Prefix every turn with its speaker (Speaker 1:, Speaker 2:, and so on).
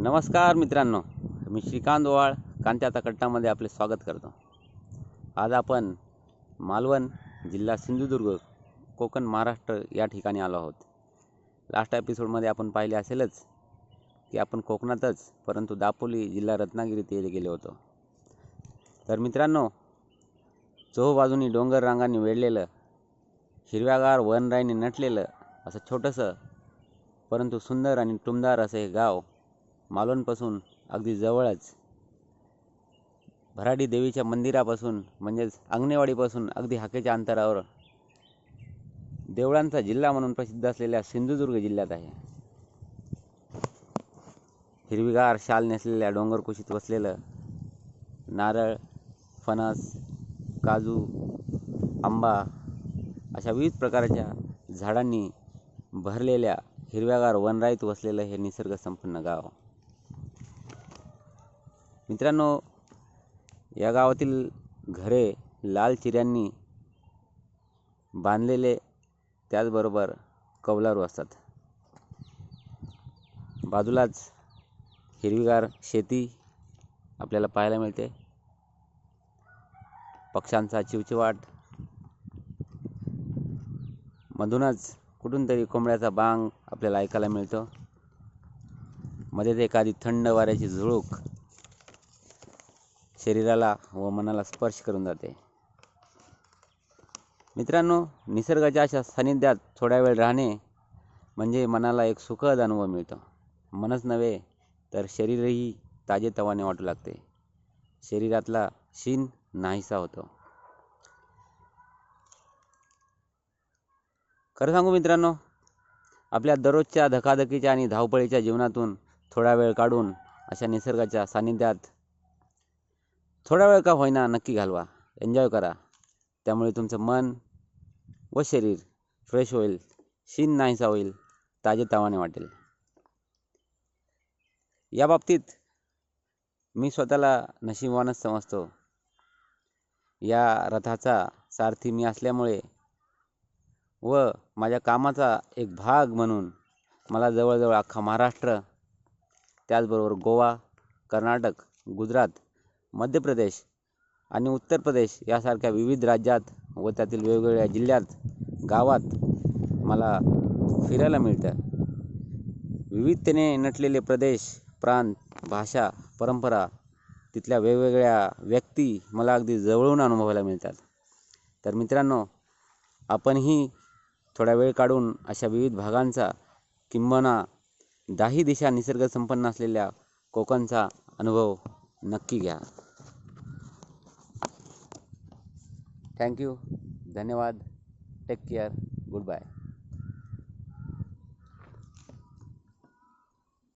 Speaker 1: नमस्कार मित्रांनो, मी श्रीकांत ओवाळ कांत्याचा कट्टामध्ये आपले स्वागत करतो। आज आपण मालवण जिल्हा सिंधुदुर्ग कोकण महाराष्ट्र या ठिकाणी आलो आहोत। लास्ट एपिसोडमध्ये आपण पाहिले असेलच की आपण कोकणातच परंतु दापोली जिल्हा रत्नागिरी येथे गेलो होतो। तर मित्रांनो, चोहोबाजूनी डोंगर रांगांनी वेढलेलं हिरव्यागार वनराईने नटलेलं असं छोटंसं परंतु सुंदर आणि टुमदार असं हे गाव मालवणपासून अगदी जवळच भराडी देवीच्या मंदिरापासून म्हणजेच अंगणेवाडीपासून अगदी हाकेच्या अंतरावर देवळांचा जिल्हा म्हणून प्रसिद्ध असलेल्या सिंधुदुर्ग जिल्ह्यात आहे। हिरवीगार शाल नेसलेल्या डोंगर कुशीत वसलेलं नारळ, फणस, काजू, आंबा अशा विविध प्रकारच्या झाडांनी भरलेल्या हिरव्यागार वनराईत वसलेलं हे निसर्गसंपन्न गाव। मित्रांनो, या गावातील घरे लाल चिऱ्यांनी बांधलेले त्याचबरोबर कौलारू असतात। बाजूलाच हिरवीगार शेती आपल्याला पाहायला मिळते, पक्ष्यांचा चिवचिवाट, मधूनच कुठून तरी कोंबड्याचा बांग आपल्याला ऐकायला मिळतो। मध्येच एखादी थंड वाऱ्याची झुळूक शरीराला व मनाला स्पर्श करून जाते। मित्रांनो, निसर्गाच्या अशा सानिध्यात थोड्या वेळ राहणे म्हणजे मनाला एक सुखद अनुभव मिळतो। मनच नव्हे तर शरीरही ताजेतवाने वाटू लागते, शरीरातला शीण नाहीसा होतो। खरं सांगू मित्रांनो, आपल्या दररोजच्या धकाधकीच्या आणि धावपळीच्या जीवनातून थोडा वेळ काढून अशा निसर्गाच्या सानिध्यात थोडा वेळ का होईना नक्की घालवा, एन्जॉय करा। त्यामुळे तुमचं मन व शरीर फ्रेश होईल, शीण नाहीसा होईल, ताजेतवाने वाटेल। या बाबतीत मी स्वतःला नशीबवानच समजतो। या रथाचा सारथी मी असल्यामुळे व माझ्या कामाचा एक भाग म्हणून मला जवळजवळ अख्खा महाराष्ट्र, त्याचबरोबर गोवा, कर्नाटक, गुजरात, मध्य प्रदेश आणि उत्तर प्रदेश यासारख्या विविध राज्यात व त्यातील वेगवेगळ्या जिल्ह्यात, गावात मला फिरायला मिळतं। विविधतेने नटलेले प्रदेश, प्रांत, भाषा, परंपरा, तिथल्या वेगवेगळ्या व्यक्ती मला अगदी जवळून अनुभवायला मिळतात। तर मित्रांनो, आपणही थोडा वेळ काढून अशा विविध भागांचा किंबहुना दाही दिशा निसर्ग संपन्न असलेल्या कोकणचा अनुभव नक्की घ्या। थँक्यू, धन्यवाद, टेक केअर, गुड बाय।